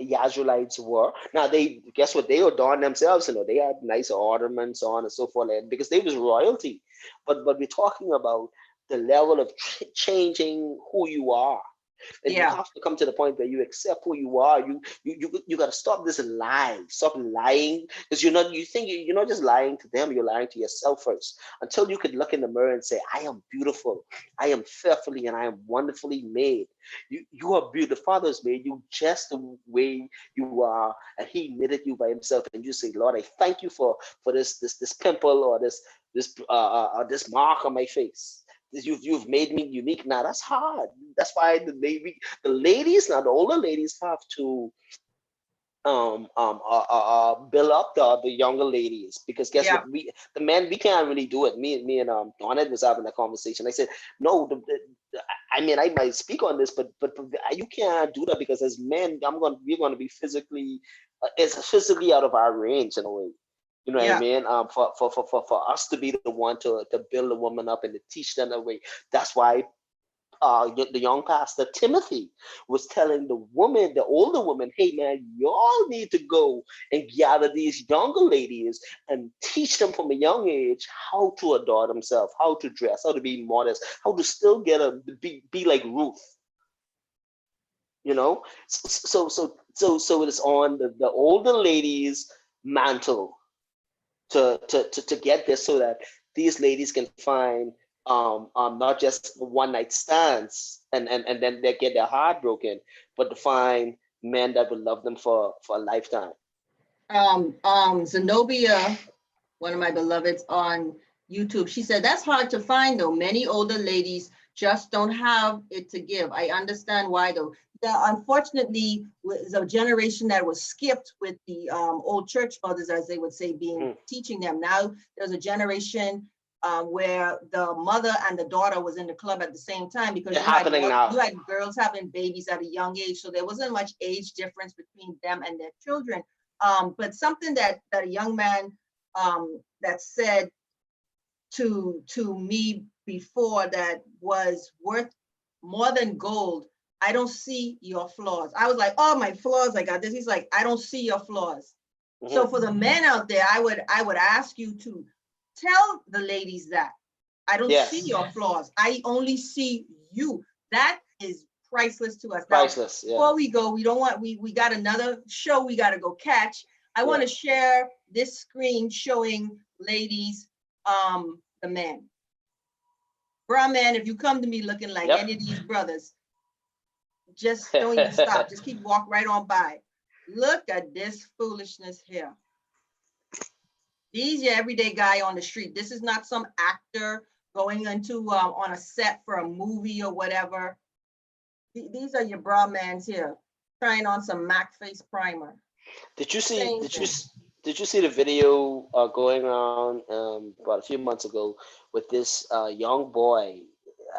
Yazrulites were. Now they, guess what, they adorned themselves. They had nice ornaments on and so forth, because they was royalty. But we're talking about the level of changing who you are, and you Yeah, have to come to the point where you accept who you are. You got to stop this lie. Stop lying, because you think you're not just lying to them. You're lying to yourself first. Until you could look in the mirror and say, "I am beautiful. I am fearfully and I am wonderfully made." You are beautiful. The Father has made you just the way you are, and He knitted you by Himself. And you say, "Lord, I thank you for this pimple or this mark on my face. You've made me unique." Now that's hard. That's why the ladies, now the older ladies, have to build up the younger ladies, because guess yeah, what, the men, we can't really do it. Me and Donette was having a conversation. I said, no, I mean, I might speak on this, but you can't do that, because as men, we're going to be physically, it's physically out of our range in a way. You know what I Yeah. mean? For us to be the one to build a woman up and to teach them the way. That's why the young pastor Timothy was telling the woman, the older woman, hey man, y'all need to go and gather these younger ladies and teach them from a young age how to adore themselves, how to dress, how to be modest, how to still be like Ruth. You know, so it is on the older ladies' mantle to get this so that these ladies can find not just one night stands and then they get their heart broken, but to find men that will love them for a lifetime. Zenobia, one of my beloveds on YouTube, she said, that's hard to find though. Many older ladies just don't have it to give. I understand why though. Yeah, unfortunately, was a generation that was skipped with the old church fathers, as they would say, being teaching them. Now there's a generation where the mother and the daughter was in the club at the same time, because It's happening now. you had girls having babies at a young age, so there wasn't much age difference between them and their children. But something that a young man that said to me before that was worth more than gold. I don't see your flaws. I was like, oh, my flaws, I got this. He's like, I don't see your flaws. So for the men out there, I would ask you to tell the ladies that I don't see your flaws. I only see you. That is priceless to us. Priceless. Now, before we go, we got another show we got to go catch. I want to share this screen showing ladies the men. Bra man, if you come to me looking like any of these brothers, just don't even stop. Just keep walk right on by. Look at this foolishness here. These your everyday guy on the street. This is not some actor going into on a set for a movie or whatever. These are your bra mans here, trying on some MAC face primer. Did you see? Did you see the video going around about a few months ago with this young boy?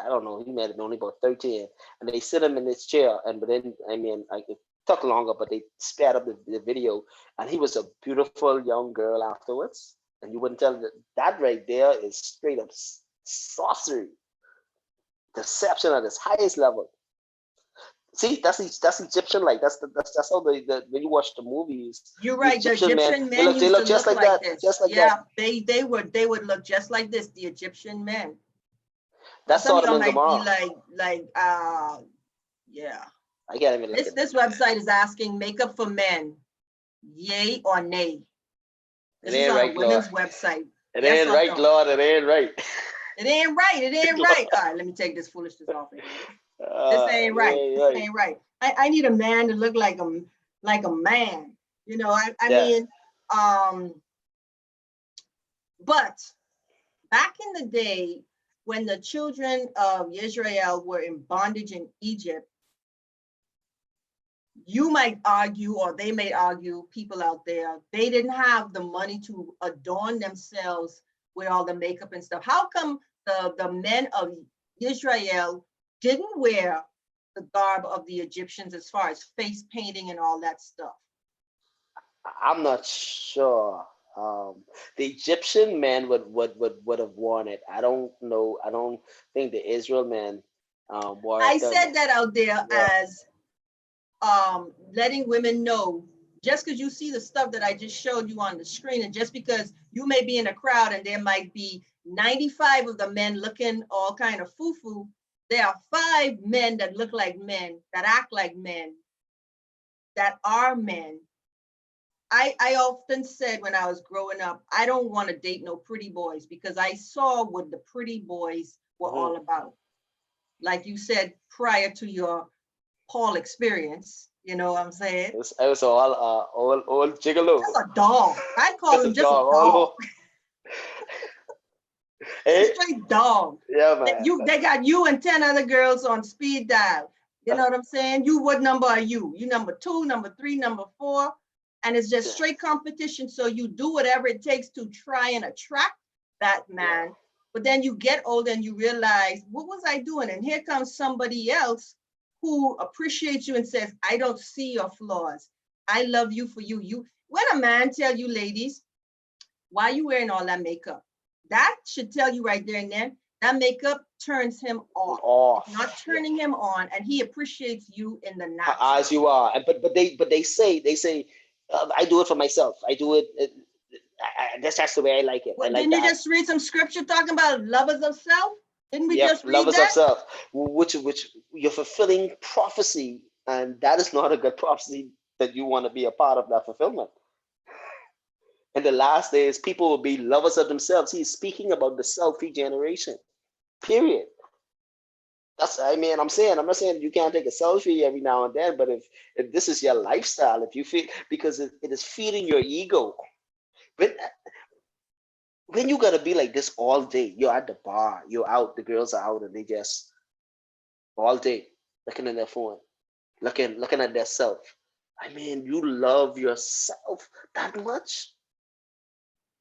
I don't know. He might have only about 13, and they sit him in this chair. And but then, I mean, it took longer, but they sped up the video, and he was a beautiful young girl afterwards. And you wouldn't tell that right there is straight up sorcery, deception at its highest level. See, that's Egyptian, like that's how the when you watch the movies. You're right. The Egyptian men they look just like that, this. just like that. Yeah, they would look just like this. The Egyptian men. That's some of y'all Sodom and might Gomorrah. be yeah. I can't even look at This website is asking makeup for men, yay or nay. This is on a women's website. It ain't right, Lord. It ain't right. It ain't right. It ain't right. All right, let me take this foolishness off of here. This ain't right. This ain't right. I need a man to look like a man. You know, I mean, but back in the day when the children of Israel were in bondage in Egypt, you might argue, or they may argue, people out there, they didn't have the money to adorn themselves with all the makeup and stuff. How come the men of Israel didn't wear the garb of the Egyptians as far as face painting and all that stuff? I'm not sure. The Egyptian men would have worn it. I don't know. I don't think the Israel men wore it. I said that out there as letting women know, just because you see the stuff that I just showed you on the screen, and just because you may be in a crowd and there might be 95 of the men looking all kind of foo-foo, there are 5 men that look like men, that act like men, that are men. I often said when I was growing up, I don't want to date no pretty boys, because I saw what the pretty boys were all about. Like you said, prior to your Paul experience, you know what I'm saying? I was all gigolo. That's a dog. I call him just a dog. A straight dog. Yeah, man. They got you and 10 other girls on speed dial. You know what I'm saying? You, what number are you? You number 2, number 3, number 4. And it's just straight competition. So you do whatever it takes to try and attract that man. Yeah. But then you get older and you realize, what was I doing? And here comes somebody else who appreciates you and says, I don't see your flaws. I love you for you. When a man tell you, ladies, why are you wearing all that makeup? That should tell you right there and then, that makeup turns him off. It's not turning him on, and he appreciates you in the natural. As you are. But they say I do it for myself. I do it. That's the way I like it. Well, I like didn't you that. just read some scripture talking about lovers of self? Didn't we just read lovers that? of self, which you're fulfilling prophecy, and that is not a good prophecy that you want to be a part of that fulfillment. In the last days, people will be lovers of themselves. He's speaking about the selfie generation. Period. I'm saying, I'm not saying you can't take a selfie every now and then, but if this is your lifestyle, if you feel, because it is feeding your ego. When you gotta be like this all day, you're at the bar, you're out, the girls are out, and they just all day looking at their phone, looking at their self. I mean, you love yourself that much?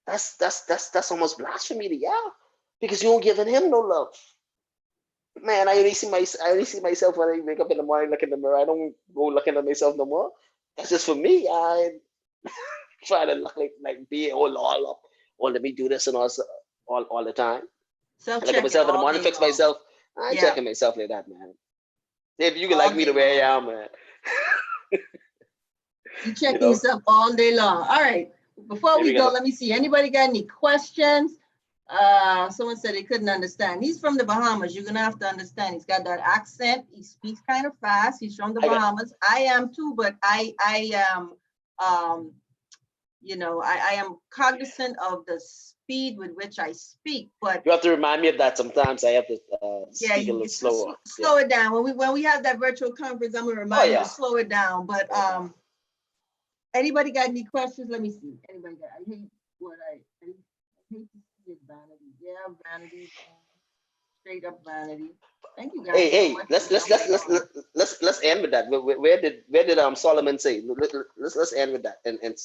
That's almost blasphemy to y'all, because you don't giving him no love. Man, I only see myself when I wake up in the morning, look in the mirror. I don't go looking at myself no more. That's just for me. I try to look like be all up. Or let me do this and all the time. I look at myself in the morning, fix myself. I ain't checking myself like that, man. If you can like me the way I am, man. You checking yourself all day long. All right. Before we go, let me see. Anybody got any questions? Someone said they couldn't understand. He's from the Bahamas. You're gonna have to understand. He's got that accent. He speaks kind of fast. He's from the Bahamas. I am too, but I am I am cognizant of the speed with which I speak. But you have to remind me of that sometimes. I have to speak a little slower. Slow it down. When we have that virtual conference, I'm gonna remind you to slow it down. But anybody got any questions? Let me see. Anybody got? I hate to see it, vanity. Yeah, vanity. Straight up vanity. Thank you guys. Hey, let's end with that. Where did Solomon say? Let's end with that. And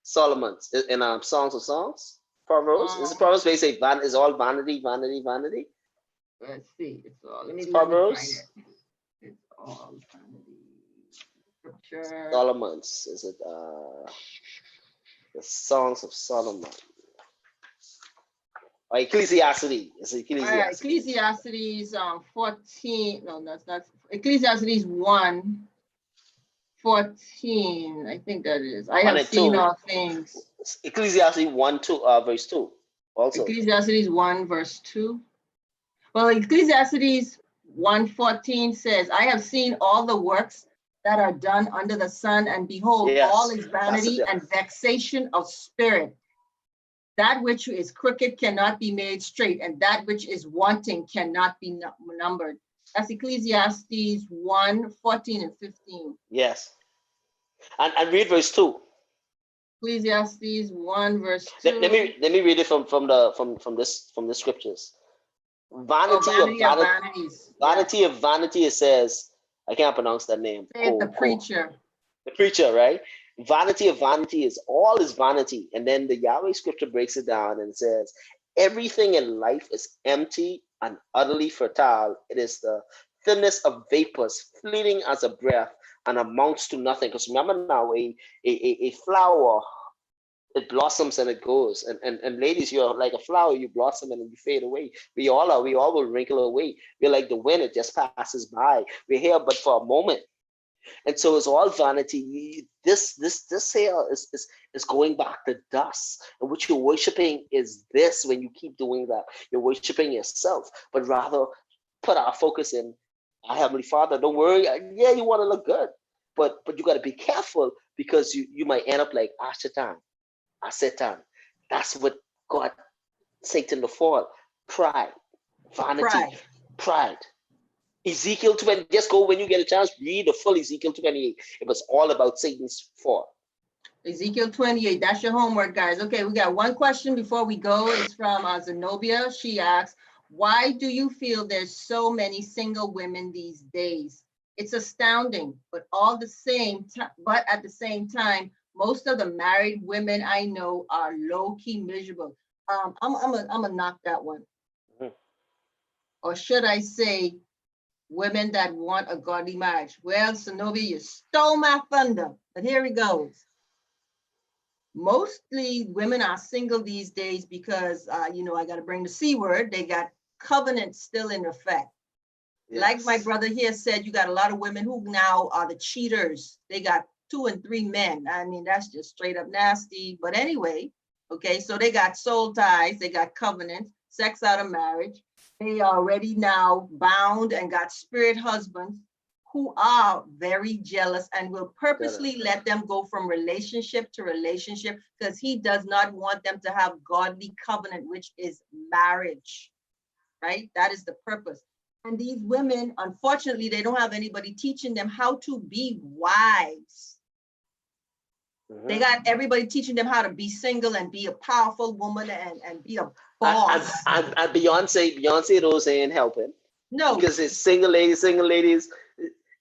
Solomon's in Songs of Songs, Proverbs. Is it Proverbs where you say is all vanity, vanity, vanity? Let's see. It's all. Let me Proverbs. Find it. It's all vanity. Scripture. Solomon's. Is it the Songs of Solomon? Or Ecclesiastes. Is it Ecclesiastes? Ecclesiastes 14. No, that's not Ecclesiastes 1:14. I think that is. I have seen all things. Ecclesiastes 1:2, verse 2. Also. Ecclesiastes 1 verse 2. Well, Ecclesiastes 1:14 says, I have seen all the works that are done under the sun, and behold, all is vanity and vexation of spirit. That which is crooked cannot be made straight, and that which is wanting cannot be numbered. That's Ecclesiastes 1:14 and 15. Yes. And read verse 2. Ecclesiastes 1 verse 2. Let me read it from the scriptures. Vanity of vanities. Vanity of vanity, it says, I can't pronounce that name. The preacher. The preacher, right? Vanity of vanity is all is vanity. And then the Yahweh scripture breaks it down and says, everything in life is empty and utterly fertile. It is the thinness of vapors, fleeting as a breath, and amounts to nothing. Because remember now, a flower, it blossoms and it goes. And ladies, you're like a flower, you blossom and you fade away. We all are. We all will wrinkle away. We're like the wind, it just passes by. We're here but for a moment. And so it's all vanity. This here is going back to dust. And what you're worshiping is this. When you keep doing that, you're worshiping yourself, but rather put our focus in our Heavenly Father. Don't worry. Yeah, you want to look good, but you got to be careful, because you might end up like Satan. That's what got Satan to fall. Pride, vanity, pride. Ezekiel 20, just go when you get a chance, read the full Ezekiel 28. It was all about Satan's fall. Ezekiel 28, that's your homework, guys. Okay, we got one question before we go. It's from Zenobia. She asks, why do you feel there's so many single women these days? It's astounding, but at the same time, most of the married women I know are low-key miserable. I'm gonna knock that one. Mm-hmm. Or should I say, women that want a godly marriage. Well, Zenobia, you stole my thunder, but here he goes. Mostly women are single these days because, you know, I got to bring the C word. They got covenants still in effect. Like my Yes. brother here said, you got a lot of women who now are the cheaters. They got 2 and 3 men. I mean, that's just straight up nasty. But anyway, okay, so they got soul ties, they got covenants, sex out of marriage. They are already now bound and got spirit husbands who are very jealous and will purposely let them go from relationship to relationship because he does not want them to have godly covenant, which is marriage, right? That is the purpose. And these women, unfortunately, they don't have anybody teaching them how to be wives. They got everybody teaching them how to be single and be a powerful woman and be a boss. And Beyonce those ain't helping. No, Because it's single ladies,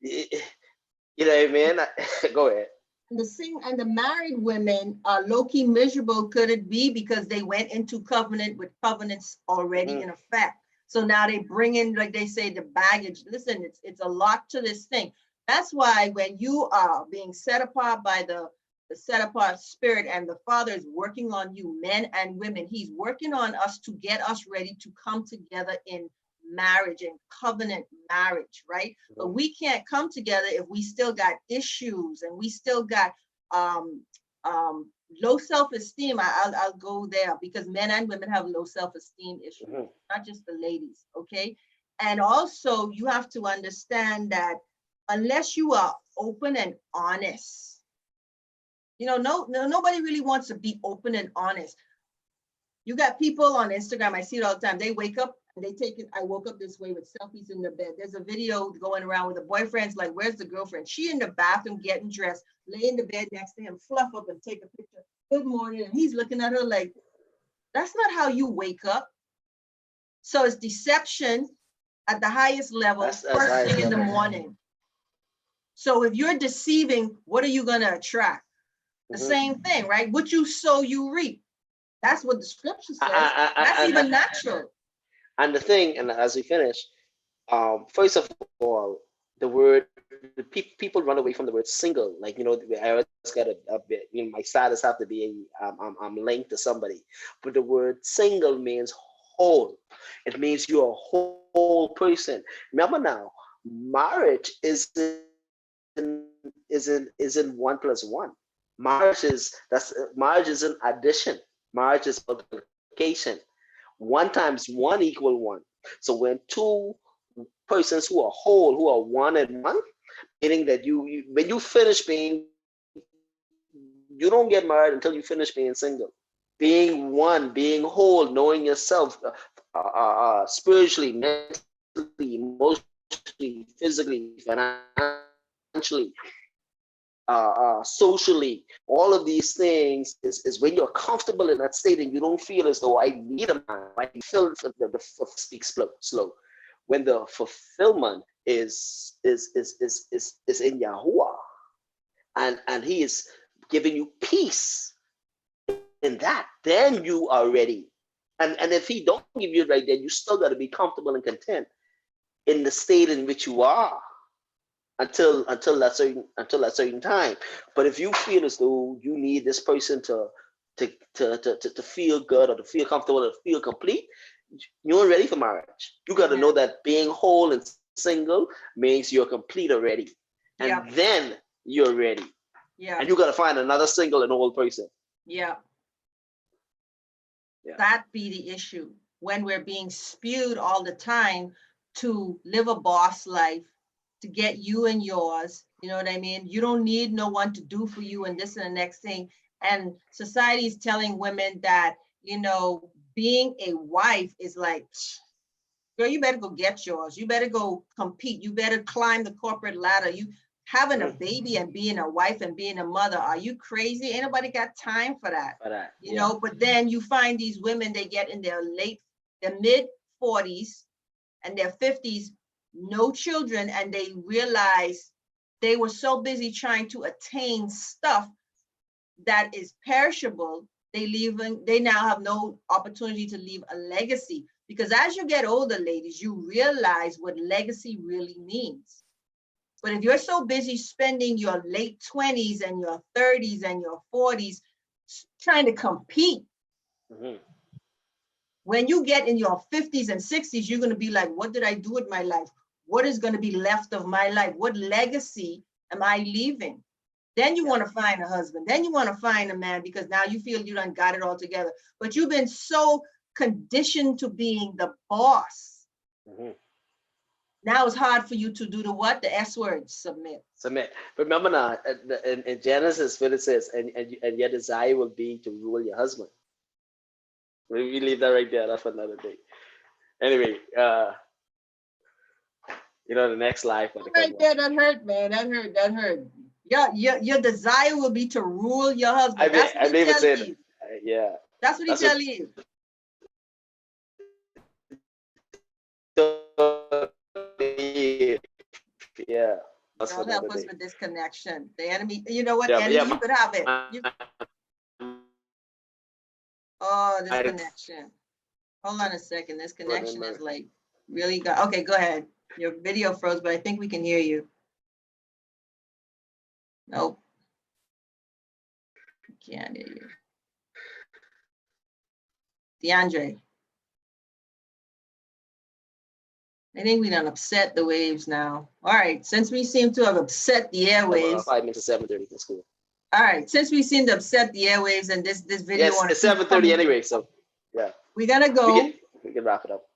you know what I mean? Go ahead. the married women are low-key miserable. Could it be because they went into covenant with covenants already in effect? So now they bring in, like they say, the baggage. Listen, it's a lot to this thing. That's why when you are being set apart by the set apart spirit and the Father is working on you, men and women, he's working on us to get us ready to come together in marriage and covenant marriage, right? But we can't come together if we still got issues and we still got low self-esteem. I'll go there because men and women have low self-esteem issues, not just the ladies, okay? And also you have to understand that unless you are open and honest, you know, nobody really wants to be open and honest. You got people on Instagram, I see it all the time. They wake up and they take it. I woke up this way with selfies in their bed. There's a video going around with the boyfriend's like, where's the girlfriend? She in the bathroom getting dressed, lay in the bed next to him, fluff up and take a picture. Good morning. And he's looking at her like, that's not how you wake up. So it's deception at the highest level, That's first thing in the morning. So if you're deceiving, what are you going to attract? The same thing, right? What you sow, you reap. That's what the scripture says. That's even natural. And the thing, and as we finish, first of all, people run away from the word single. Like, you know, I always got a bit, you know, my status have to be, I'm linked to somebody. But the word single means whole. It means you're a whole person. Remember now, marriage isn't 1+1. Marriage is an addition. Marriage is multiplication. 1 times 1 equal 1. So when 2 persons who are whole, who are 1 and 1, meaning that when you finish being, you don't get married until you finish being single. Being one, being whole, knowing yourself spiritually, mentally, emotionally, physically, financially, socially, all of these things is when you're comfortable in that state and you don't feel as though I need a man. I feel speak slow. When the fulfillment is in Yahuwah, and He is giving you peace in that, then you are ready. And if He don't give you it right, then you still got to be comfortable and content in the state in which you are. Until that certain time. But if you feel as though you need this person to feel good or to feel comfortable or to feel complete, you ain't ready for marriage. You got to know that being whole and single means you're complete already, and then you're ready. And you got to find another single and whole person. That be the issue when we're being spewed all the time to live a boss life, to get you and yours, you know what I mean? You don't need no one to do for you and this and the next thing. And society is telling women that, you know, being a wife is like, girl, you better go get yours. You better go compete. You better climb the corporate ladder. You having a baby and being a wife and being a mother. Are you crazy? Ain't nobody got time for that. You know, but then you find these women, they get in their mid 40s and their 50s, no children, and they realize they were so busy trying to attain stuff that is perishable. They now have no opportunity to leave a legacy, because as you get older, ladies, you realize what legacy really means. But if you're so busy spending your late 20s and your 30s and your 40s trying to compete. Mhm. When you get in your 50s and 60s, you're going to be like, what did I do with my life? What is going to be left of my life? What legacy am I leaving? Then you want to find a husband. Then you want to find a man, because now you feel you done got it all together. But you've been so conditioned to being the boss. Mhm. Now it's hard for you to do the what? The S word, submit. Submit. Remember now, in Genesis, when it says, and your desire will be to rule your husband. We leave that right there. That's for another day. Anyway, the next life. Right there, that hurt, man. That hurt. That hurt. Your desire will be to rule your husband. That's what I he believe it telling said, you. yeah. That's what he That's what. telling you. Yeah, that's for God help another us day. with this connection. The enemy, you know what, Yeah, enemy, you could have it. Oh, this my connection. Hold on a second. This connection my- is like really good. Okay, go ahead. Your video froze, but I think we can hear you. Nope. Can't hear you. DeAndre. I think we done upset the waves now. All right, since we seem to have upset the airwaves. 5 minutes to 7:30 in school. All right, since we seem to upset the airwaves and this video. Yes, it's 7:30 anyway, so yeah. We're gonna go. We can wrap it up.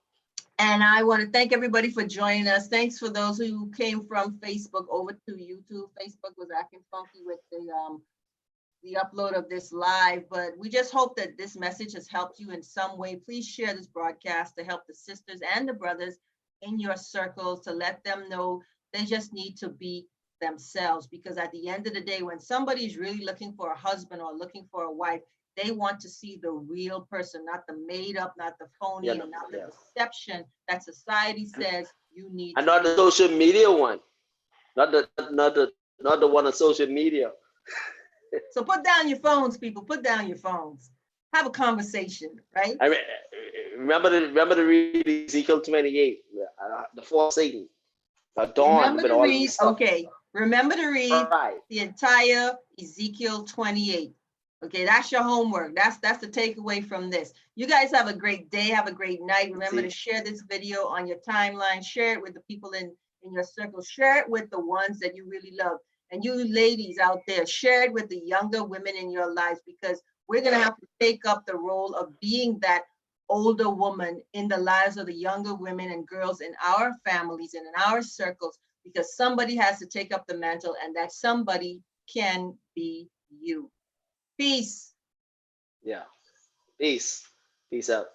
And I want to thank everybody for joining us. Thanks for those who came from Facebook over to YouTube. Facebook was acting funky with the upload of this live, but we just hope that this message has helped you in some way. Please share this broadcast to help the sisters and the brothers in your circles, to let them know they just need to be themselves, because at the end of the day, when somebody is really looking for a husband or looking for a wife, they want to see the real person, not the made up, not the phony, and not the deception that society says you need. And not the social media one, not the one on social media. So put down your phones, people. Put down your phones. Have a conversation, right? I mean, remember to read Ezekiel 28, the false Satan, dawn Remember with to all read. this stuff. Okay, remember to read Right. the entire Ezekiel 28. Okay, that's your homework. That's the takeaway from this. You guys have a great day. Have a great night. Remember to share this video on your timeline. Share it with the people in your circle. Share it with the ones that you really love. And you ladies out there, share it with the younger women in your lives, because we're going to have to take up the role of being that older woman in the lives of the younger women and girls in our families and in our circles, because somebody has to take up the mantle, and that somebody can be you. Peace. Yeah. Peace. Peace out.